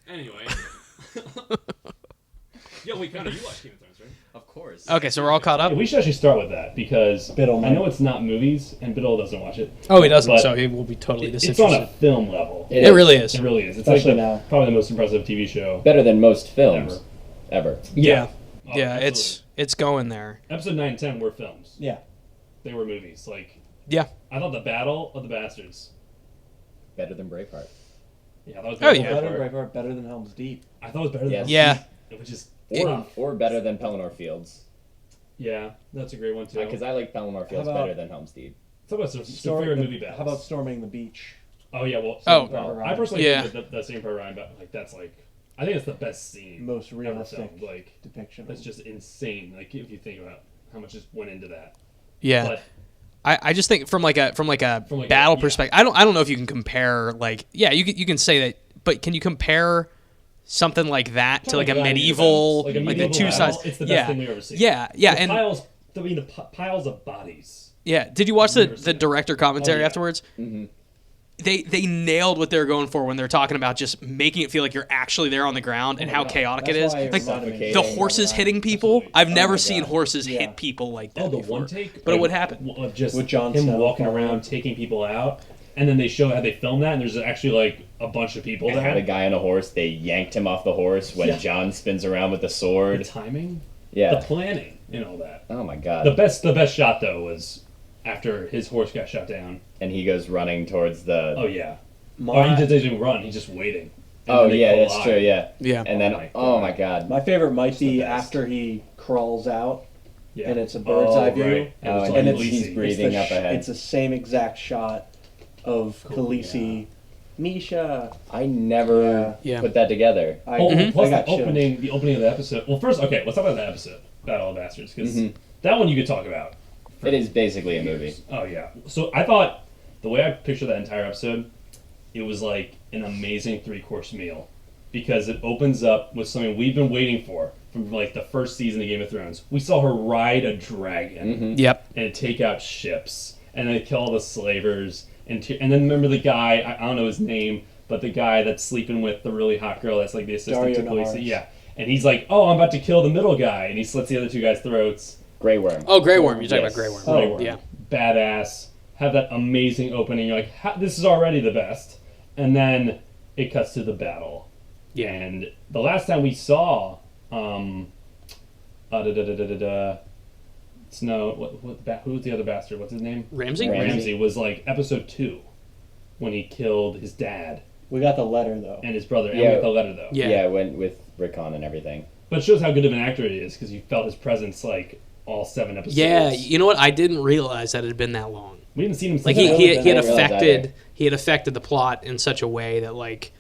Anyway. Yo, wait, Connor, you watch Game of Thrones, right? Of course. Okay, so we're all caught up? Yeah, we should actually start with that, because Biddle, I know it's not movies, and Biddle doesn't watch it. Oh, he doesn't, but so he will be totally It's disinterested. on a film level. It really is. It really is. It's Especially like now. probably the most impressive TV show. Better than most films. Ever. Yeah. Oh, Yeah, absolutely. it's going there. Episode 9 and 10 were films. Yeah. They were movies. Like, Yeah. I thought the Battle of the Bastards. Better than Braveheart. Yeah, that was Oh, better yeah. than Better Braveheart. than Braveheart, better than Helm's Deep. I thought it was better than Yes. Yeah. It was just Or better than Pelennor Fields. yeah, that's a great one too. Because I like Pelennor Fields How about- better than Helm's Deep. Talk about some favorite movie battles. How about Storming the Beach? Oh yeah, well. Oh. Private I Ryan. personally Yeah. think that Saving Private Ryan battle, like that's like, I think it's the best scene. Most ever realistic filmed. Like depiction. that's just insane. Like if you think about how much just went into that. Yeah. But I just think from like a battle perspective, I don't know if you can compare like you can say that, but can you compare something like that to like a medieval like the two battle, sides? It's the best thing we've ever seen. Yeah, The and piles. I mean, the piles of bodies. yeah. Did you watch the Never seen it. director commentary Oh, yeah. afterwards? Mm-hmm. They nailed what they're going for when they're talking about just making it feel like you're actually there on the ground and my how God. chaotic That's it is. why it Like reminded me the of horses Private Ryan. hitting people. Absolutely. I've never my seen God. horses Yeah. hit people like that Oh, the before. one take. But it would happen. Of just With Jon him Snow walking falling. around taking people out, and then they show how they filmed that, and there's actually like a bunch of people They there. had a guy on a horse. They yanked him off the horse when Yeah. John spins around with the The sword. timing, Yeah. the planning, and all that. Oh my God. The best shot though was after his horse got shot down. And he goes running towards the. Oh yeah. My, Or he doesn't run. He's just waiting. And Oh then they yeah, that's collide. true. Yeah. Yeah. And then, Oh my oh God. my God. my favorite might be the best. after he crawls out, Yeah. and it's a bird's eye view. Right. And Oh, it's and like it's- Khaleesi. he's breathing it's the up ahead. It's the same exact shot of Khaleesi. Misha. I never Yeah. put that together. I, Oh, plus I got the opening of the episode. Well, first, okay, let's talk about the episode, Battle of Bastards, because Mhm. that one you could talk about. It is basically a movie. Oh yeah. So I thought the way I pictured that entire episode, it was like an amazing 3-course meal, because it opens up with something we've been waiting for from like the first season of Game of Thrones. We saw her ride a dragon Mm-hmm. Yep. and take out ships, and then kill all the slavers, and then remember the guy, I don't know his name, but the guy that's sleeping with the really hot girl that's like the assistant to Dario Khaleesi. Naharis. Yeah. And he's like, oh, I'm about to kill the middle guy, and he slits the other two guys' throats. Grey Worm. Oh, Grey Worm. You're talking Yes. about Grey Worm. Oh. Grey Worm. Yeah. Badass. Have that amazing opening. You're like, this is already the best. And then it cuts to the battle. Yeah. And the last time we saw, Snow, who was the other bastard? What's his name? Ramsey? Ramsey was like episode 2 when he killed his dad We got the letter though. and his brother. And Yeah. we got the letter though. Yeah. Yeah, went with Rickon and everything. But it shows how good of an actor he is, because you felt his presence like all 7 episodes. Yeah, you know what? I didn't realize that it had been that long. We haven't seen him Like since. he had I didn't realize affected the plot in such a way that like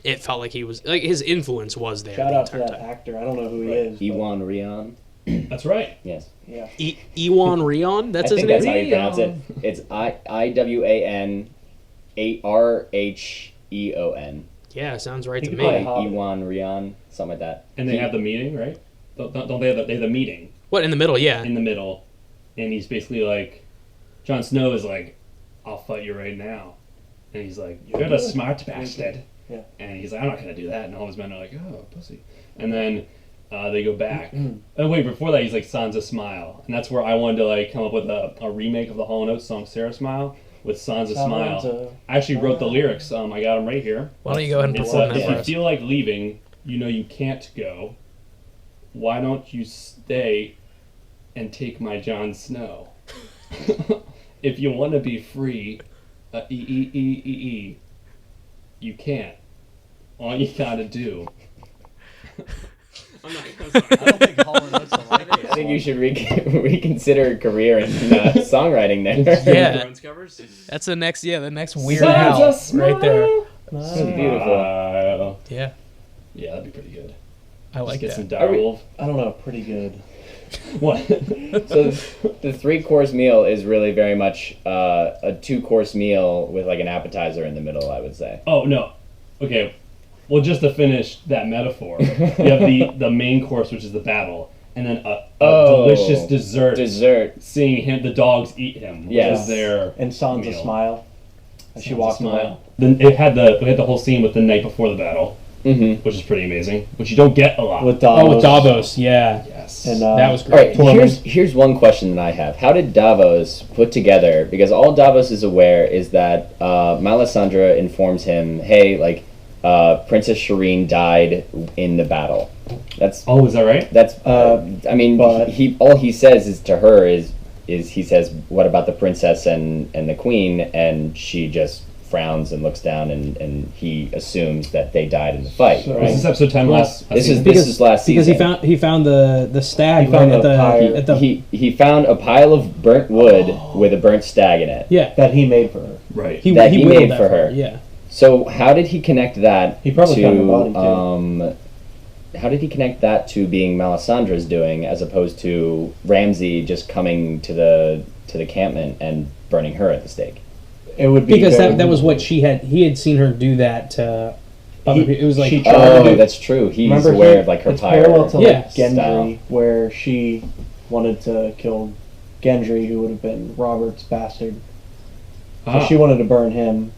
it felt like he was like his influence was there. Shout the out to entire that time. actor. I don't know who he Right. is. but- Ewan Rion. That's right. Yes. Yeah. Ewan Rion. That's I his think name. that's how you pronounce it. It's IWAN Yeah, sounds right to Think me. about it. Ewan Rion, something like that. And they have the meeting, right? Don't they have the meeting What in the middle? Yeah. in the middle, and he's basically like, Jon Snow is like, I'll fight you right now, and he's like, you're a smart bastard, Yeah. and he's like, I'm not gonna do that, and all his men are like, oh, pussy, and then they go back. Oh wait, before that he's like, Sansa Smile, and that's where I wanted to like come up with a remake of the Hall & Oates song Sarah Smile with Sansa Smile. Sansa. I actually wrote the lyrics. I got them right here. Why don't you go ahead and It's perform that if for you us? feel like leaving, you know you can't go. Why don't you stay and take my Jon Snow? If you want to be free, you can't. All you gotta do. I'm not I don't think Holland knows the like I think you should reconsider a career in songwriting there. Yeah. Thrones covers. That's the next Weird Sansa Al Smile. right there. This is beautiful. Yeah, Yeah, that'd be pretty good. I like Just get that. some direwolf. I don't know. Pretty good. What? So the 3-course meal is really very much a 2-course meal with like an appetizer in the middle, I would say. Oh no. Okay. Well, just to finish that metaphor, you have the main course, which is the battle, and then a delicious dessert. Dessert. Seeing the dogs eat him. Which Yes. is their And Sansa meal. Smile. As she Sansa walks Smile. away. Then we had the whole scene with the night before the battle, which is pretty amazing, which you don't get a lot. With Davos. Oh, with Davos, yeah. Yes. And, That was All right, great. here's one question that I have. How did Davos put together, because all Davos is aware is that Melisandre informs him, hey, like, Princess Shireen died in the battle. That's Oh, is that right? that's I mean, but- he all he says is to her is he says, what about the princess and the queen? And she just frowns and looks down, and he assumes that they died in the fight. So- right? Was this episode 10 last This season? is last Because season. he found the stag He found right a pyre. at the He found a pile of burnt wood with a burnt stag in it. yeah. that he made for her. Right. That he whittled made that for her. Yeah. So how did he connect that He probably to found her body, too. how did he connect that to being Melisandre's doing, as opposed to Ramsay just coming to the encampment and burning her at the stake? It would be Because very- that was what he had seen her do that to other people. It was like she tried to Oh, do- that's true. He's Remember, aware of like her it's pyre. parallel to Yeah. like Gendry, style. where she wanted to kill Gendry, who would have been Robert's bastard. So Ah. she wanted to burn him,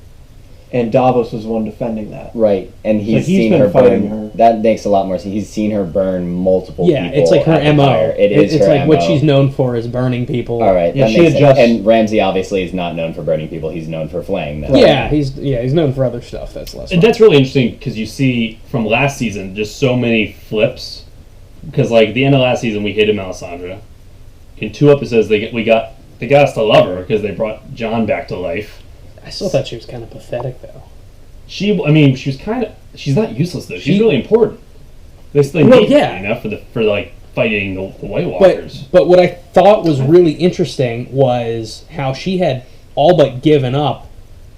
and Davos was the one defending that. Right, and he's he's seen been her fighting burn. her. That makes a lot more sense. He's seen her burn multiple yeah, people. it's like her at the MO. pyre. It's It's her like what MO. she's known for is burning people. All right, Yeah, that she makes sense. adjusts- And Ramsay obviously is not known for burning people. He's known for flaying them. Yeah, he's known for other stuff that's less. And fun. that's really interesting because you see from last season just so many flips. Because like the end of last season, we hated Melisandre. In 2 episodes, they got us to love her because they brought Jon back to life. I still thought she was kind of pathetic though. She was kind of. She's not useless though. She's She- really important. They still Well, need yeah. her, for like fighting the White Walkers. But what I thought was really interesting was how she had all but given up,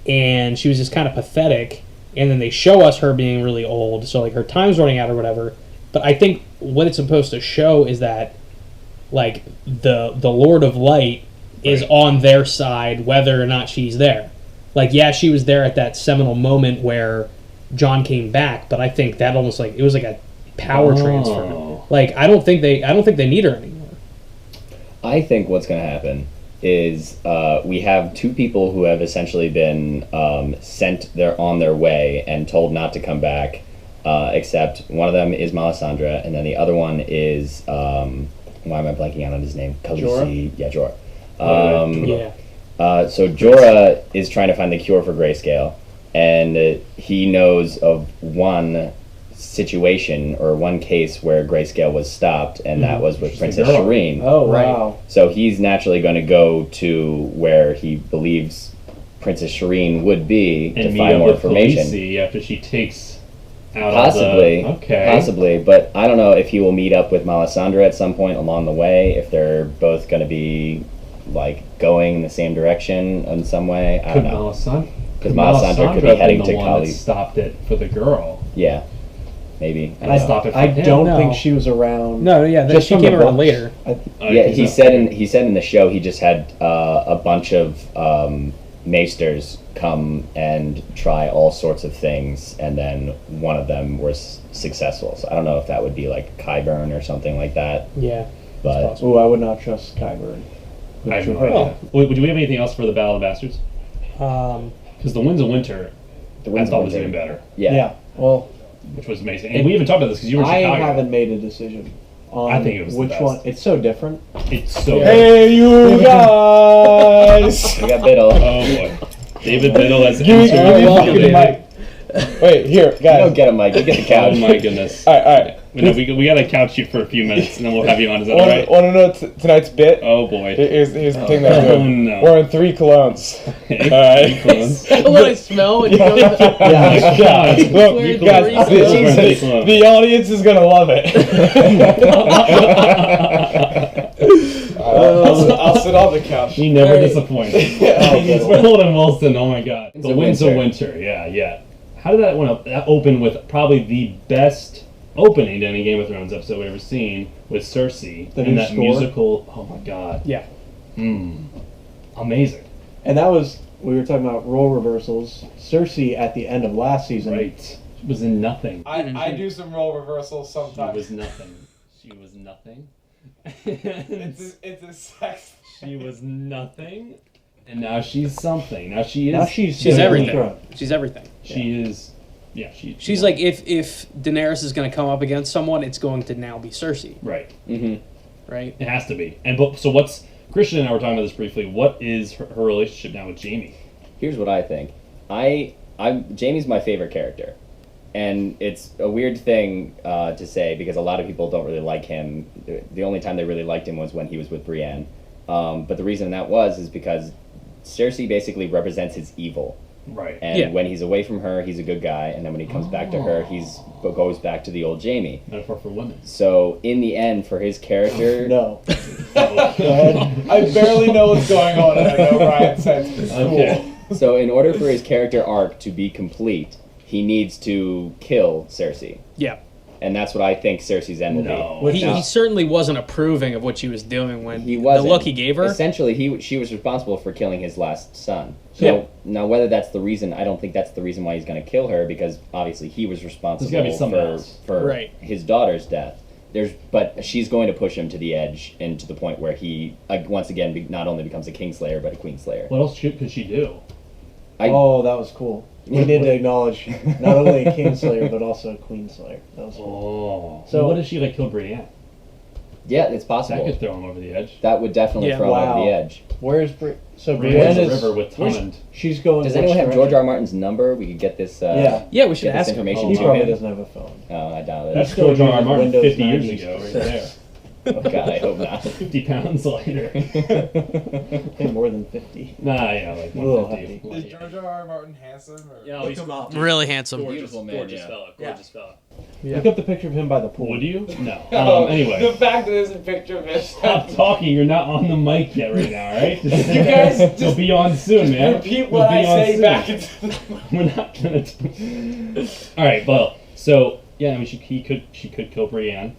and she was just kind of pathetic. And then they show us her being really old, so like her time's running out or whatever. But I think what it's supposed to show is that, like the Lord of Light is Right. on their side, whether or not she's there. Like, yeah, she was there at that seminal moment where John came back, but I think that almost like it was like a power transfer. Oh. Like I don't think they need her anymore. I think what's going to happen is we have 2 people who have essentially been sent on their way and told not to come back, except one of them is Melisandre, and then the other one is why am I blanking out on his name? Khaleesi. Yeah, Jorah. Yeah. So Jorah is trying to find the cure for grayscale, and he knows of one situation or one case where grayscale was stopped, and that was with She's Princess the girl. Shireen. Oh Right. wow! So he's naturally going to go to where he believes Princess Shireen would be And to meet find up more with information. Khaleesi after she takes out Possibly, all the... Okay. possibly, but I don't know if he will meet up with Melisandre at some point along the way. If they're both going to be like going in the same direction in some way, I don't know. Because Melisandre could be heading to the one that Khaleesi. stopped it for the girl. Yeah, maybe. And stopped it from I him. don't No. think she was around. No, yeah, just she from came the around books. later. Oh, Yeah, you think he so? said in the show he just had a bunch of maesters come and try all sorts of things, and then one of them was successful. So I don't know if that would be like Qyburn or something like that. Yeah. But possible. Ooh, I would not trust Qyburn. I have no Her. idea. Wait, do we have anything else for the Battle of the Bastards? Because the Winds of Winter, the I Winds of thought was Winter- even better, Yeah. Well, which was amazing. And we even talked about this because you were in I Chicago. haven't made a decision on I think it was the which best. one. It's so different. It's so good. Hey, you guys! We got Biddle. Oh boy. David Biddle as Give me intern. the fucking mic. Wait, here, You guys. don't get him, Mike. You get the couch. Oh my goodness. All right. No, we gotta couch you for a few minutes and then we'll have you on. Is that Want alright? to know tonight's bit? Oh boy. Here's the thing that I'm Oh doing. no. We're in 3 colognes. All right. What I smell when you go to the Oh my god. Look, We're guys, three colognes. Jesus, the audience is gonna love it. I'll sit on the couch. He never Alright. disappoints. He's Wilson Wilson. Oh my god. The Winds of Winter. Yeah. How did that one that open with probably the best opening to any Game of Thrones episode we've ever seen with Cersei The and new that score? musical? Oh my god. Yeah. Amazing. And that was, we were talking about role reversals. Cersei at the end of last season. Right. She was in nothing. I do some role reversals She sometimes. was nothing. She was nothing. It's a sex. She was nothing. And now she's something. Now she is. Now she's She's the everything. Throne. She's everything. She is Yeah, She's like, if Daenerys is going to come up against someone, it's going to now be Cersei, right. right? It has to be. So what's Christian and I were talking about this briefly. What is her relationship now with Jaime? Here's what I think. Jaime's my favorite character, and it's a weird thing to say because a lot of people don't really like him. The only time they really liked him was when he was with Brienne. But the reason that is because Cersei basically represents his evil. Right. And when he's away from her, he's a good guy, and then when he comes back to her, goes back to the old Jaime. Metaphor for women. So in the end, for his character, No. Go ahead. I barely know what's going on, and I know Ryan said it's cool. Okay. so in order for his character arc to be complete, he needs to kill Cersei, Yeah. and that's what I think Cersei's end will No. be. He certainly wasn't approving of what she was doing when He wasn't. the look he gave her. Essentially, she was responsible for killing his last son. So now, whether that's the reason, I don't think that's the reason why he's going to kill her, because obviously he was responsible There's gotta be something else. for Right. his daughter's death. But she's going to push him to the edge and to the point where he once again not only becomes a Kingslayer but a Queenslayer. What else could she do? That was cool. We need to acknowledge not only a Kingslayer but also a Queenslayer. That was cool. Oh. So- So what if she kill Brienne? Yeah, it's That possible. could throw him over the edge. That would definitely Yeah. throw him over the edge. Where's so Brienne's Brienne the is river with Tormund. she's going. Does which anyone have direction? George R. R. Martin's number? We could get this. Yeah. Yeah, we should Get this ask him. information He to probably him. doesn't have a phone. I doubt it. That's still George R. R. uses Martin Windows 50 years 90s. ago, right there. Oh God, I hope not. 50 pounds lighter. Hey, more than 50. Nah, yeah, like A little 150. Is George R. R. Martin handsome? Or? Yeah, Look he's him up. Really handsome. Beautiful man, gorgeous yeah. fella. Gorgeous fella. Yeah. Look up the picture of him by the pool. Would you? No. The Anyway, fact that there's a picture of this. stop talking. You're not on the mic yet right now, right? You guys You'll just be on soon, man. repeat You'll what be I on say soon. back into the We're not gonna. All right, well, so yeah, I mean, she could kill Brienne.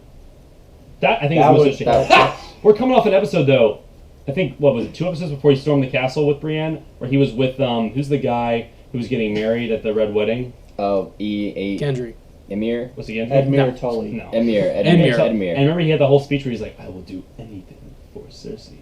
That I think That is most was- interesting. We're coming off an episode though. I think what was it? 2 episodes before he stormed the castle with Brienne, where he was with who's the guy who was getting married at the red wedding? Oh, Gendry. Emir? What's he again? Edmure Tully. No. Emir. And remember, he had the whole speech where he's like, "I will do anything for Cersei."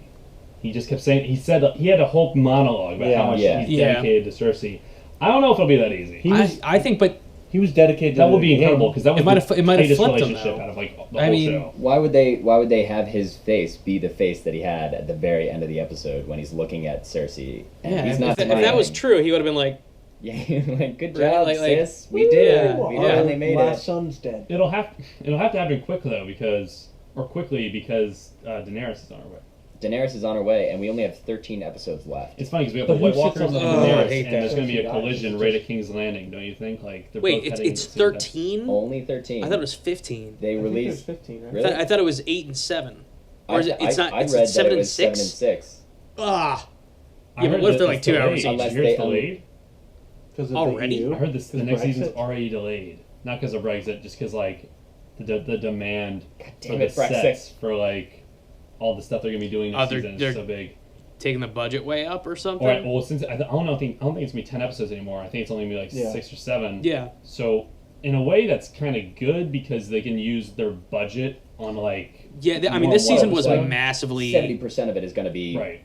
He just kept saying. He had a whole monologue about how much he's Yeah. dedicated to Cersei. I don't know if it'll be that easy. He I think, but He was dedicated. That to would be the incredible game. because that was It might have- the it might have tightest flipped him, relationship though. out of the I whole mean, show. Why would they have his face be the face that he had at the very end of the episode when he's looking at Cersei and yeah, he's if, not if that was smiling? true, he would have been like, Yeah, like good Right, job, like- sis. We woo, did it. yeah, We yeah. finally made Last it. son's dead. It'll have to happen quick though because Daenerys is on her way. Daenerys is on her way, and we only have 13 episodes left. It's funny because we have But the who White sits Walkers on and the throne? Daenerys, I hate and that. there's going to be a Cersei collision dies. right at King's Landing. Don't you think? Like they're wait, both it's heading it's to the same death. 13. Only 13. I thought it was 15. They I think it was released. 15, right? Really? I thought it was 8 and 7. Or is it? It's not. I It's read 7 that it and was 6. 7 and 6. Ah. I Yeah, but heard what if that they're like it's 2 hours delayed. each? Unless You hear it's they- delayed? Because of Already? The EU? I heard this. The With next season's Brexit? already delayed, not because of Brexit, just because like the demand for damn the it, Brexit. sets for like all the stuff they're going to be doing next they're- season they're- is so big. Taking the budget way up or something. All right. Well, since I don't think it's going to be 10 episodes anymore. I think it's only going to be like Yeah. 6 or 7. Yeah. So in a way, that's kind of good because they can use their budget on like Yeah. I mean, more this season was episode. massively. 70% of it is going to be Right.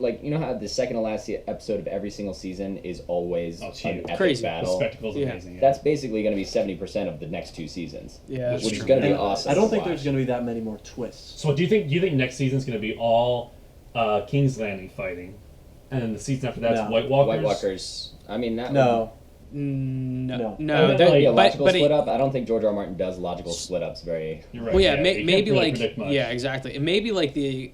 like you know how the second to last episode of every single season is always Oh, it's an huge. epic Crazy. The battle. spectacle's Yeah. amazing. Yeah. That's basically going to be 70% of the next 2 seasons. Yeah, that's which is true. going to be And awesome. I don't to think watch. there's going to be that many more twists. So what do you think? Do you think next season's going to be all King's Landing fighting, and then the season after that's No. White Walkers? White Walkers. I mean, that No. No. No. No. I meant, that- like, would be a logical but split up. I don't think George R. R. Martin does logical split ups very. You're right. Well, yeah, you can't maybe really like predict much. yeah, exactly. And maybe like the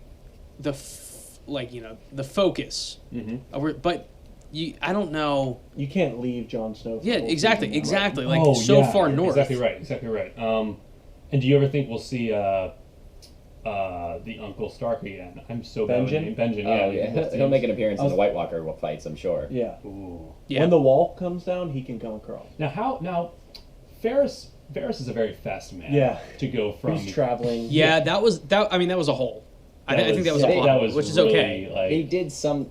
the focus. Mhm. But I don't know. You can't leave Jon Snow. for Yeah, the whole exactly, season. exactly. Like Oh, so yeah, far you're north. Exactly right. Exactly right. And do you ever think we'll see the Uncle Stark again? I'm so bad with Benjen? name. Benjen. Oh, Yeah. yeah. He'll make an appearance in was- the White Walker fights, I'm sure. Yeah. Ooh. Yeah. When the wall comes down, he can come across. Now, Ferris is a very fast man. Yeah. To go from. He's traveling. Yeah, that was that. I mean, that was a hole. I think that was a yeah, hole, that was which is really, okay. Like, They did some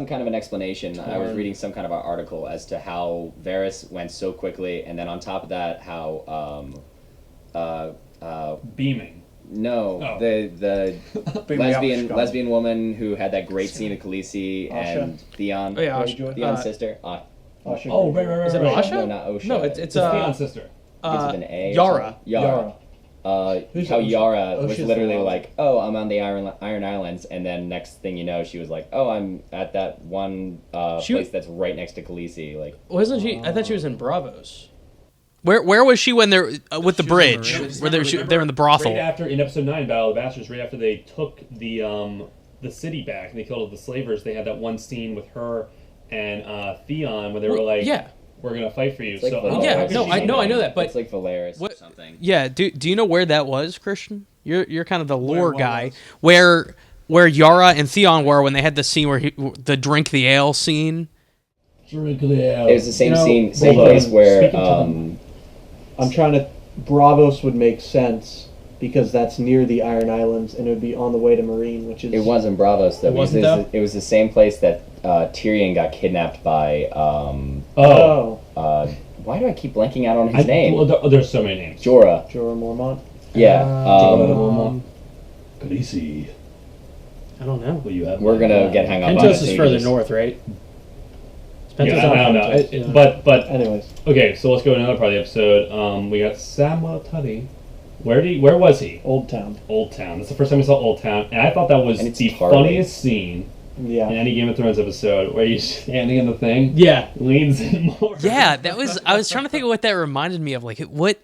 kind of an explanation. I was Torn. reading some kind of an article as to how Varys went so quickly, and then on top of that, how beaming. no, Oh. the Big me up, Scott. lesbian woman who had that great scene of Khaleesi Asha. and Theon, Oh, yeah, Greyjoy. Theon's sister. Asha Oh, Greyjoy. right. Is it Asha? No, not Osha. No, it's It's Theon's sister. Begins with an A or Yara. something? Yara. Who's How Osha? Yara was Osha's literally the one. like, "Oh, I'm on the Iron Islands," and then next thing you know, she was like, "Oh, I'm at that one She- place that's right next to Khaleesi." Like, Wasn't she? I thought she was in Bravos. Where was she when they're with the bridge? Where they're in the brothel? Right after, in episode 9, Battle of the Bastards, right after they took the city back and they killed all the slavers, they had that one scene with her and Theon where they were like, yeah. "We're gonna fight for you." It's like So Valerius. Yeah, how could no, she I be know like- that, but it's like Valeris What- or something. yeah, do you know where that was, Christian? You're kind of the lore what guy. was? Where Yara and Theon were when they had the scene where the drink the ale scene. Drink the ale. It was the same You know, scene, same hold on. place where Speaking to I'm trying to. Bravos would make sense because that's near the Iron Islands, and it would be on the way to Marine, which is. it wasn't Bravos though. It wasn't, because though? it was the same place that Tyrion got kidnapped by. Oh, Why do I keep blanking out on his name? Well, there's so many names. Jorah. Jorah Mormont. Yeah. Khaleesi, I don't know. will you have? We're gonna get hung up on Pentos it, is so further just- north, right? Yeah, Pentos I on don't know. Pentos, yeah. But Anyways, okay, so let's go to another part of the episode. We got Samuel Tully. Where was he? Old Town. Old Town. That's the first time we saw Old Town, and I thought that was And it's the Harley. funniest scene Yeah. in any Game of Thrones episode, where he's standing in the thing, Yeah. leans in more. Yeah, that was. I was trying to think of what that reminded me of. Like, what?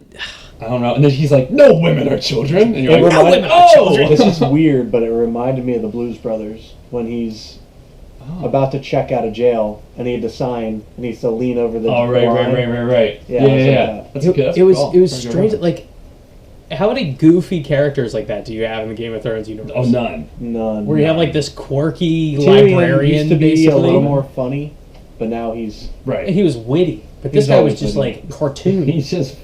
I don't know. And then he's like, "No women are children," and you're It like, "No reminded- women are children." This is weird, but it reminded me of the Blues Brothers when he's about to check out of jail and he had to sign and he has to lean over the Oh, right. line. Yeah, Yeah, it was like that. That's good. That's It was cool. it was Very good strange. one. Like, how many goofy characters like that do you have in the Game of Thrones universe? Oh, none. None. Where you have like this quirky Tyrion librarian, used to be basically. a little more funny, but now he's And Right. he was witty, but this He's guy was always just witty. like cartoon. He's just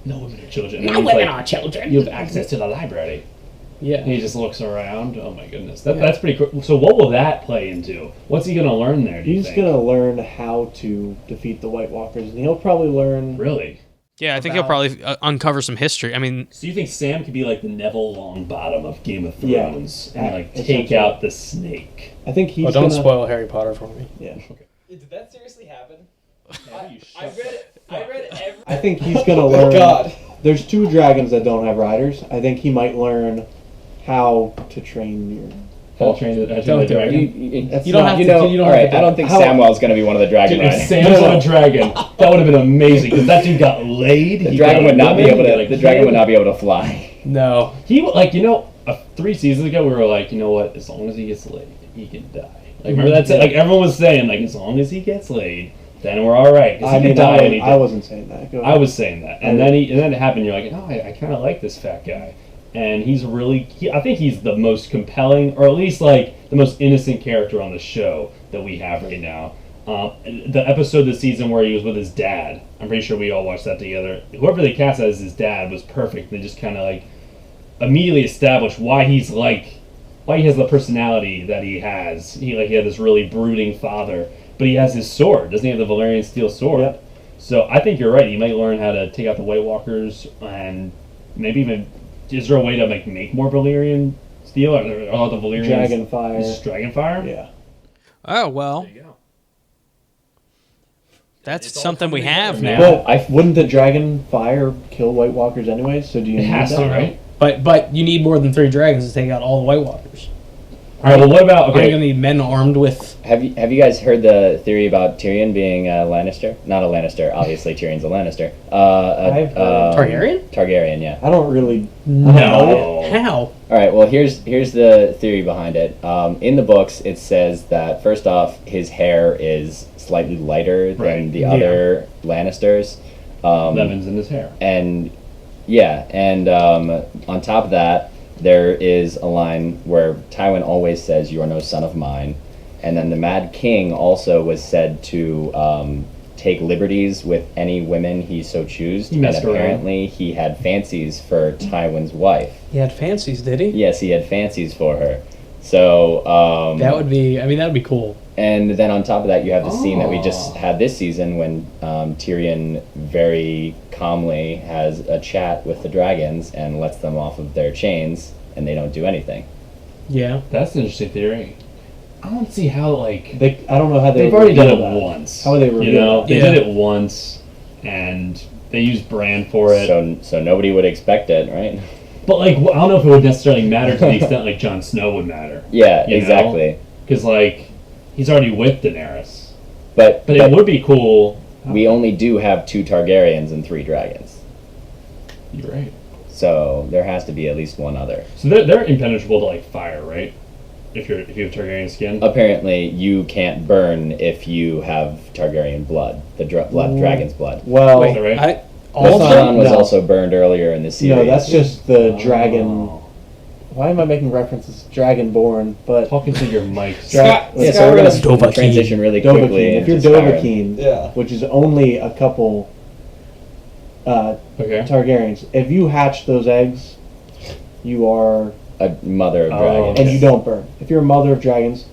no women are children. And No he's women like, are children. You have access to the library. Yeah. And he just looks around. Oh my goodness, that's pretty cool. So what will that play into? What's he gonna learn there? Do you he's think? gonna learn how to defeat the White Walkers, and he'll probably learn. Really. Yeah, I think he'll probably uncover some history. I mean, So you think Sam could be like the Neville Longbottom of Game of Yeah. Thrones and like take Essentially. out the snake? I think he's. Oh, don't gonna, spoil Harry Potter for me. Yeah. Did that seriously happen? I read every. I think he's gonna learn. God. There's 2 dragons that don't have riders. I think he might learn how to train your. I'll train the Don't do it. dragon. That's You don't not- have You to. know, You don't all have right. to I don't think How- Samwell's gonna be one of the dragon Dude, if riders. Sam's on a dragon, that would have been amazing because that dude got laid. The he dragon got would not be women, able he to. got a The dragon kid. would not be able to fly. No. He like 3 seasons ago we were like, you know what? As long as he gets laid, he can die. Like remember that's it. Like everyone was saying, like as long as he gets laid, then we're all right. 'Cause I he mean, could die any day. I wasn't saying that. Go I ahead. was saying that, and then it happened. You're like, oh, I kind of like this fat guy, and he's really. I think he's the most compelling, or at least like the most innocent character on the show that we have right now. The episode this season where he was with his dad, I'm pretty sure we all watched that together. Whoever they cast as his dad was perfect. They just kind of like immediately established why he has the personality that he has. He had this really brooding father, but he has his sword. Doesn't he have the Valyrian steel sword? Yep. So I think you're right. You might learn how to take out the White Walkers, and maybe even is there a way to make more Valyrian steel? Are the Valyrians Dragon fire. Just dragon fire? Yeah. oh well, There you go. that's It's all something we coming have together, now. man. But wouldn't the dragon fire kill White Walkers anyway? So do you It need has that? to, right? But you need more than 3 dragons to take out all the White Walkers. All right. Well, what about Are you okay? gonna need men armed with? Have you guys heard the theory about Tyrion being a Lannister? Not a Lannister, obviously. Tyrion's a Lannister. I've heard- Targaryen? Targaryen, yeah. I don't really. No. How? All right. Well, here's the theory behind it. In the books, it says that first off, his hair is slightly lighter than Right. the Yeah. other Lannisters. Lemons in his hair. And on top of that, there is a line where Tywin always says, "You are no son of mine," and then the Mad King also was said to take liberties with any women he so chose, He and messed around. apparently he had fancies for Tywin's wife. He had fancies, did he? Yes, he had fancies for her. So That would be. I mean, that would be cool. and then on top of that, you have the scene that we just Oh. had this season when Tyrion very calmly has a chat with the dragons and lets them off of their chains, and they don't do anything. Yeah. That's an interesting theory. I don't see how like I don't know how they've would already done it reveal that. once. How would they reveal that? They did it once, and they used Bran for it. So nobody would expect it, right? But like, I don't know if it would necessarily matter to the extent like Jon Snow would matter. Yeah, exactly. Because like, he's already with Daenerys. But it would be cool. We only do have 2 Targaryens and 3 dragons. You're right. So there has to be at least one other. So they're impenetrable to like fire, right? If you have Targaryen skin. Apparently, you can't burn if you have Targaryen blood, the dragon's blood. Well, Wait, right? Jon was also burned earlier in the series. No, that's just the dragon. Why am I making references? Dragonborn, but talking to your mic. So we're going to transition really quickly. If you're Dovahkiin, which is only a couple Targaryens, if you hatch those eggs, you are a mother of dragons, and you don't burn. If you're a mother of dragons,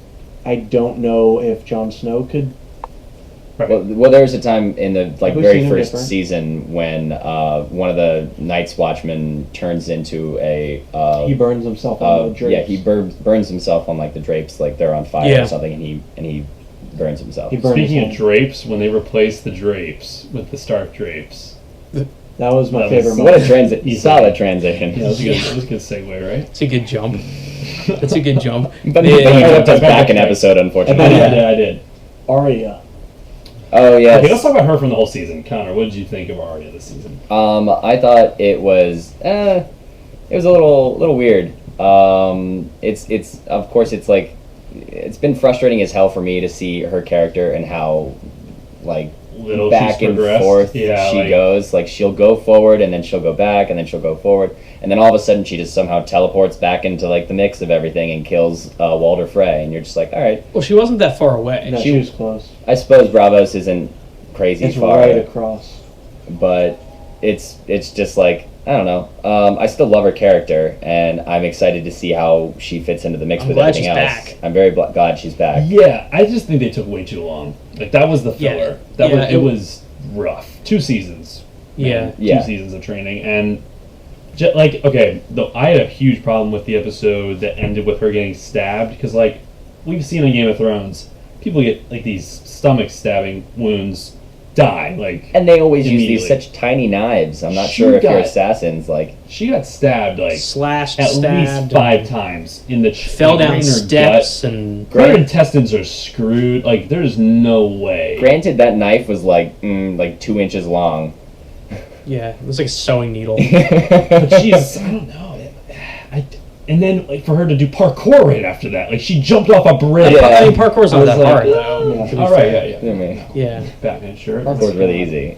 I don't know if Jon Snow could. Well, there was a time in the very first season when one of the Night's Watchmen turns into a. He burns himself on the drapes. Yeah, he burns himself on like the drapes, like they're on fire or something, and he burns himself. Speaking of drapes, when they replaced the drapes with the Stark drapes. That was my favorite moment. What a solid transition. Yeah, that was a good segue, right? It's a good jump. That's a good jump. But you jumped us back an episode, unfortunately. I did. Arya. Oh, yes. Okay, let's talk about her from the whole season. Connor, what did you think of Arya this season? I thought it was a little weird. It's of course it's like it's been frustrating as hell for me to see her character and how like little back and forth she goes. Like she'll go forward and then she'll go back and then she'll go forward and then all of a sudden she just somehow teleports back into like the mix of everything and kills Walder Frey, and you're just like, all right. Well, she wasn't that far away. No, she was close. I suppose Bravos isn't crazy it's far. Right across. But it's just like, I don't know. I still love her character, and I'm excited to see how she fits into the mix with everything else. Back. I'm very glad she's back. Yeah, I just think they took way too long. Like that was the filler. It was rough. 2 seasons. Yeah. 2 seasons of training, and I had a huge problem with the episode that ended with her getting stabbed, because like we've seen in Game of Thrones, people get like these stomach stabbing wounds, die like, and they always use these such tiny knives. I'm not sure if you're assassins. Like she got stabbed like slashed, at least 5 times in the fell down steps, and her intestines are screwed. Like there's no way. Granted, that knife was like 2 inches long. Yeah, it was like a sewing needle. But she's, I don't know. And then, like, for her to do parkour right after that, like, she jumped off a bridge. Yeah. I mean, parkour's not that hard, though. Yeah. All right, yeah. Batman shirt. Parkour's really easy.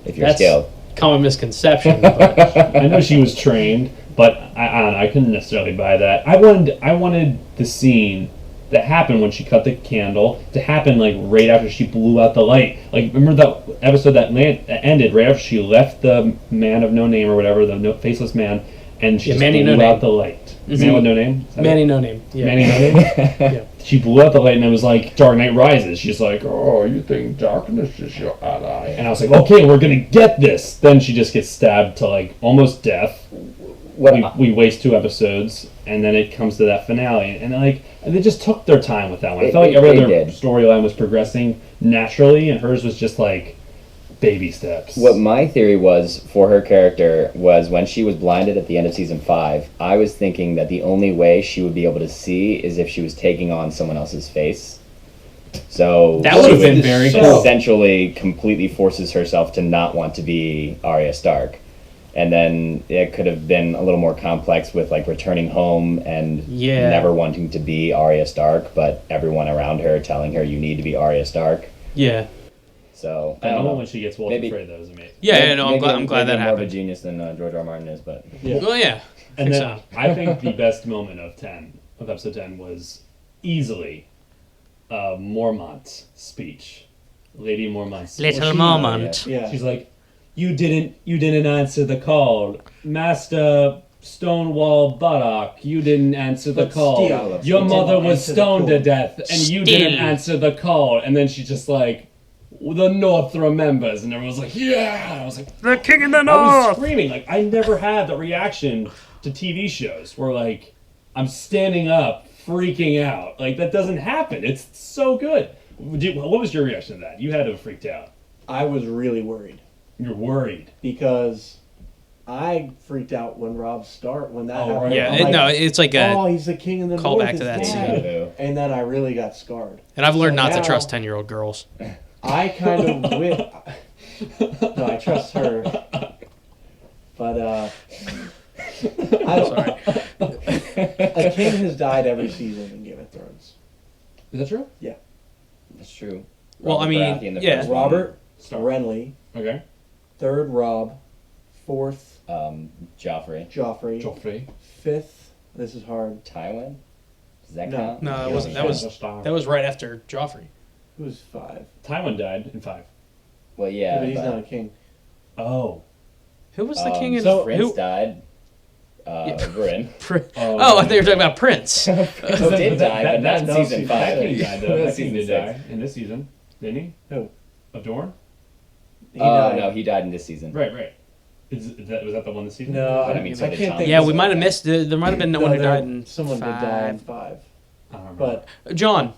If you're skilled. Common misconception. But. I know she was trained, but I couldn't necessarily buy that. I wanted the scene that happened when she cut the candle to happen like right after she blew out the light. Like, remember that episode that ended right after she left the man of no name or whatever, the faceless man, and she just blew out the light. Mm-hmm. Man with no name? Manny no name. Yeah. Manny no name? Yeah. She blew out the light and it was like Dark Knight Rises. She's like, oh, you think darkness is your ally? And I was like, okay, we're going to get this. Then she just gets stabbed to like almost death. We waste 2 episodes, and then it comes to that finale, and like they just took their time with that one. I felt like every other storyline was progressing naturally, and hers was just like baby steps. What my theory was for her character was when she was blinded at the end of season 5, I was thinking that the only way she would be able to see is if she was taking on someone else's face. So that would have been very cool. Essentially, completely forces herself to not want to be Arya Stark. And then it could have been a little more complex with like returning home and never wanting to be Arya Stark, but everyone around her telling her you need to be Arya Stark. Yeah. So I don't know when she gets Walter Frey. That was amazing. Yeah, no, I'm glad that happened. More of a genius than George R. R. Martin is, but well, yeah. And then I think the best moment of episode 10 was easily Mormont's speech. Lady Mormont's Little Mormont. Yeah. She's like, You didn't answer the call. Master Stonewall Buttock, you didn't answer the call. Your mother was stoned to death, and you didn't answer the call. And then she's just like, the North remembers, and everyone's like, yeah! I was like, the King in the North! I was screaming. Like, I never had the reaction to TV shows where, like, I'm standing up freaking out. Like, that doesn't happen. It's so good. What was your reaction to that? You had to have freaked out. I was really worried. You're worried. Because I freaked out when when that happened. right. Yeah, I'm like, it's like a he's the king in the call north. back to that his scene. dad. And then I really got scarred. and I've learned So not to now- trust 10-year-old girls. I kind of no, I trust her. But I don't. Sorry. A king has died every season in Game of Thrones. Is that true? That's true. Well, Robert I mean, Baratheon in the yeah. first one. Robert Start. Renly, Okay. third Rob, fourth Joffrey. Joffrey, Joffrey. fifth. This is hard. Tywin? Does that No. count? No, that wasn't. That was right after Joffrey. Who's five? Tywin died in 5. Well, yeah. but he's not a king. Oh. Who was the king in? Prince who? died. Oberyn. Oh, I thought you were talking about Prince. Who did die, but not in no, season season 5. That king died, though. That king Season did 6. die in this season. Didn't he? Who? Of Dorne? He died. No, he died in this season. Right. Was that the one this season? No, But I mean, so I did can't Tom. think. Yeah, of we it. might have missed. There might have been no one who died in Someone did die in 5. 5. I don't remember. But John.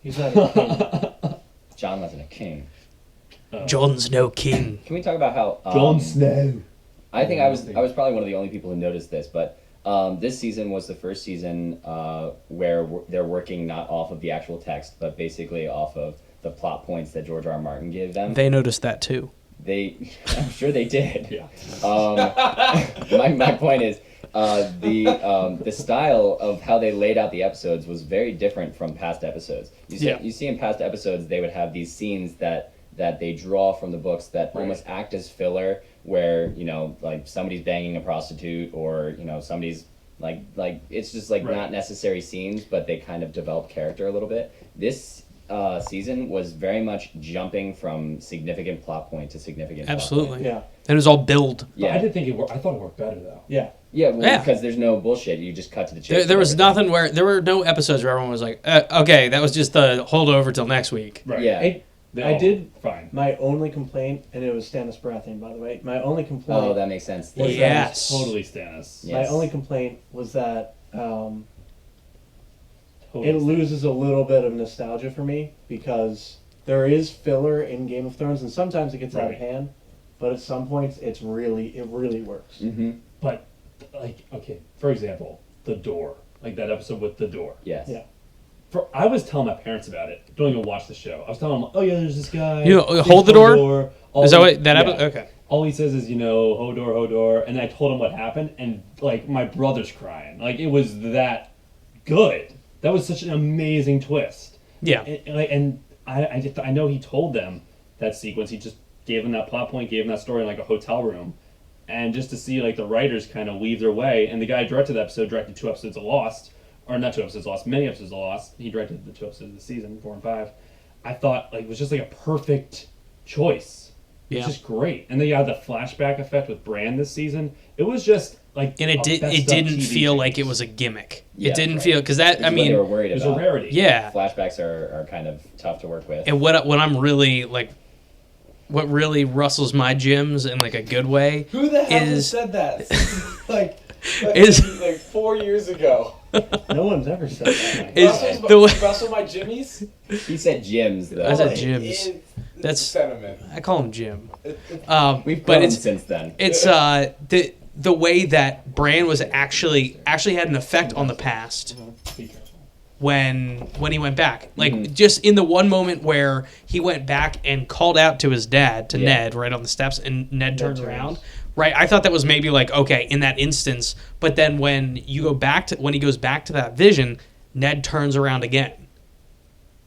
he's not a king. John wasn't a king. John's no king. Can we talk about how Jon Snow. I think I was probably one of the only people who noticed this, but this season was the first season where they're working not off of the actual text, but basically off of the plot points that George R. R. Martin gave them. They noticed that too. I'm sure they did. Yeah. My point is, the style of how they laid out the episodes was very different from past episodes. You see in past episodes they would have these scenes that they draw from the books that almost act as filler, where like somebody's banging a prostitute, or somebody's like it's just like not necessary scenes, but they kind of develop character a little bit. This season was very much jumping from significant plot point to significant plot Absolutely. point. Yeah. And it was all build. Yeah. I did think it worked. I thought it worked better though. Yeah. Yeah, well, Yeah. because there's no bullshit. You just cut to the chase. There was and everything. nothing where there were no episodes where everyone was like, okay, that was just the holdover till next week. Right. Yeah. I did. Fine. My only complaint, and it was Stannis Baratheon, by the way. My only complaint. Oh, that makes sense. Was Yes. Totally Stannis. Yeah. My Yes. only complaint was that Totally it Stannis. loses a little bit of nostalgia for me, because there is filler in Game of Thrones, and sometimes it gets out of Right. hand. But at some points, it really works. Mm-hmm. But like, okay, for example, the door, like that episode with the door. Yes. Yeah. I was telling my parents about it. Don't even watch the show. I was telling them, oh yeah, there's this guy. You know, Big hold the door? All Is that he- what that yeah. episode? Okay. All he says is, Hodor, and I told him what happened, and like my brother's crying. Like it was that good. That was such an amazing twist. Yeah. And I know he told them that sequence. He just gave them that plot point, gave them that story in like a hotel room, and just to see like the writers kind of weave their way. And the guy who directed the episode directed 2 episodes of Lost, or not 2 episodes of Lost, many episodes of Lost. He directed the 2 episodes of the season, 4 and 5. I thought like it was just like a perfect choice. It's Yeah. just great. And then you had the flashback effect with Bran this season. It was just like, And it didn't feel like it was a gimmick. Yeah, it didn't right. feel because that Which I is what they were mean worried It was about. a rarity. yeah. Flashbacks are kind of tough to work with. And what I'm really like, what really rustles my gyms in like a good way Who the hell has is said that? like Is- like 4 years ago. No one's ever said that. is Russell's the way Russell my Jimmies? He said gyms, though. I said Like, gyms. it's That's- sentiment. I call him Jim. We've But grown it's since then. it's the way that Bran was actually had an effect on the past Be careful. when he went back. Like just in the one moment where he went back and called out to his dad, to Yeah. Ned, right on the steps, and Ned turns around. Right, I thought that was maybe like okay in that instance, but then when he goes back to that vision, Ned turns around again.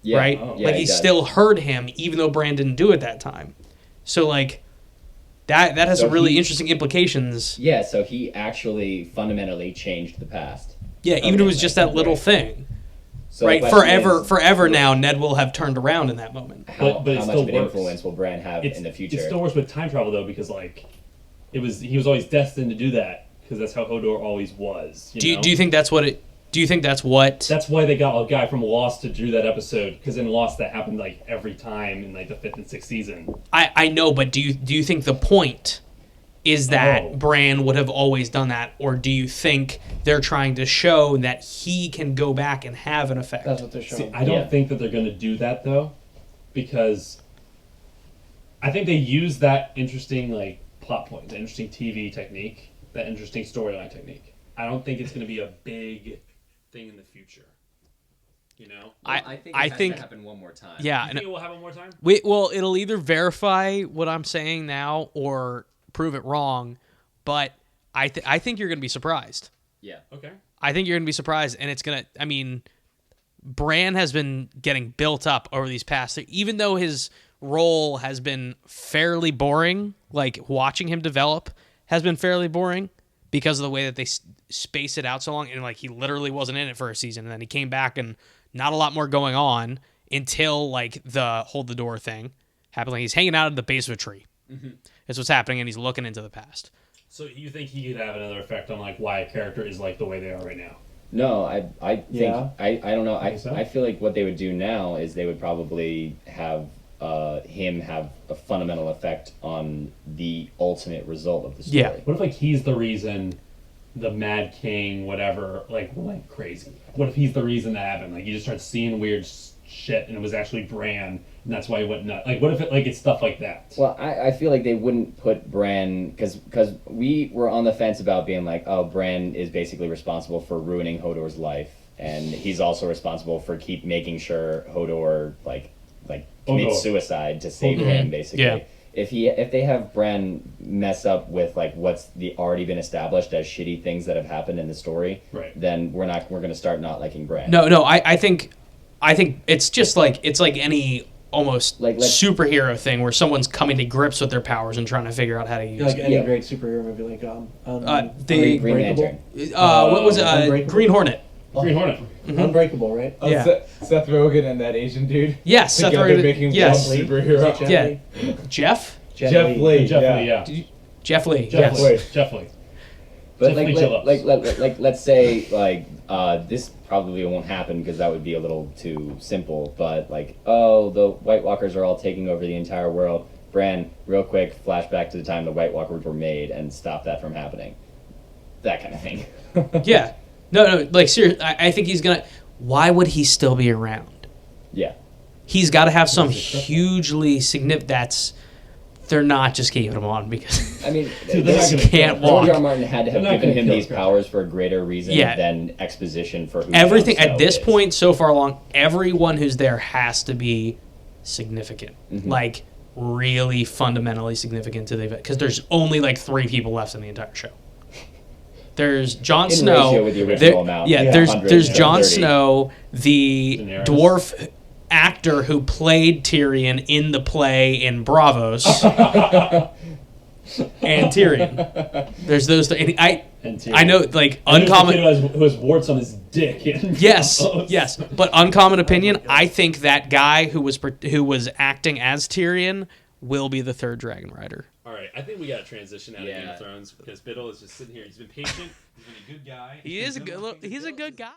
Yeah. Right, Yeah, like he does. still heard him, even though Bran didn't do it that time. So like that has So some really he- interesting implications. Yeah, so he actually fundamentally changed the past. Yeah, even if it was just that little thing. So Right, the question forever is, now, Ned will have turned around in that moment. How, But it how much still of an works. influence will Bran have in the future? It still works with time travel though, because like he was always destined to do that because that's how Hodor always was. Do know? you think that's what it? Do you think that's what? That's why they got a guy from Lost to do that episode, because in Lost that happened like every time in like the 5th and 6th season. I know, but do you think the point is that Bran would have always done that, or do you think they're trying to show that he can go back and have an effect? That's what they're showing. See, I don't think that they're going to do that though, because I think they use that interesting like plot point, the interesting TV technique, that interesting storyline technique. I don't think it's going to be a big thing in the future. You know, I think it has to happen one more time. Yeah, you think it will happen one more time? Well, it'll either verify what I'm saying now or prove it wrong, but I think you're going to be surprised. Yeah. Okay. I think you're going to be surprised, and it's going to. I mean, Bran has been getting built up over these past. Even though his role has been fairly boring, like watching him develop has been fairly boring because of the way that they space it out so long, and like he literally wasn't in it for a season, and then he came back and not a lot more going on until like the hold the door thing happened. Like he's hanging out at the base of a tree. Mm-hmm. That's what's happening, and he's looking into the past. So you think he could have another effect on like why a character is like the way they are right now? No, I think Yeah. I don't know. I so? I feel like what they would do now is they would probably have him have a fundamental effect on the ultimate result of the story. Yeah. What if like he's the reason the Mad King whatever like went crazy? What if he's the reason that happened? Like you just start seeing weird shit and it was actually Bran and that's why he went nuts. Like what if it like it's stuff like that? Well, I feel like they wouldn't put Bran because we were on the fence about being like, oh, Bran is basically responsible for ruining Hodor's life, and he's also responsible for keep making sure Hodor like commits suicide to save him, basically. Yeah. If they have Bran mess up with like what's already been established as shitty things that have happened in the story, Right. then we're gonna start not liking Bran. No, I think it's just like it's like any almost Like superhero thing where someone's coming to grips with their powers and trying to figure out how to use Like it. any Yeah. great superhero movie, like the Green Lantern. What was it? Unbreakable? Green Hornet. Green Hornet. Unbreakable, right? Oh, Yeah. Seth Rogen and that Asian dude. Yes, Seth Together Rogen. making Yes. one Is superhero. it Jet Yeah. Li? Jeff Jeff Lee. Jeff yeah. Lee, yeah. Jeff Lee. Jeff Yes. Lee. Jeff Lee. But Definitely let's say this probably won't happen because that would be a little too simple. But like, oh, the White Walkers are all taking over the entire world. Bran, real quick, flashback to the time the White Walkers were made and stop that from happening. That kind of thing. Yeah. No, like seriously, I think he's gonna. Why would he still be around? Yeah. He's got to have some hugely significant. They're not just keeping him on because I mean, Dude, they're not he gonna can't kill walk. George R. Martin had to have They're not given gonna him kill these Chris. powers for a greater reason Yeah. than exposition for who Everything Jon at this Snow is. point so far along, everyone who's there has to be significant, like really fundamentally significant to the event. Because there's only like 3 people left in the entire show. There's Jon In Snow. ratio with the original amount. Yeah, Yeah. there's 130. Jon Snow, the Daenerys. dwarf actor who played Tyrion in the play in Bravos, and Tyrion. There's those. And Tyrion. I know, like And there's the uncommon. kid who has warts on his dick. Yes, yes. But uncommon opinion, I think that guy who was acting as Tyrion will be the 3rd Dragon Rider. All right, I think we got to transition out of Yeah. Game of Thrones because Biddle is just sitting here. He's been patient. He's been a good guy. He's a good guy.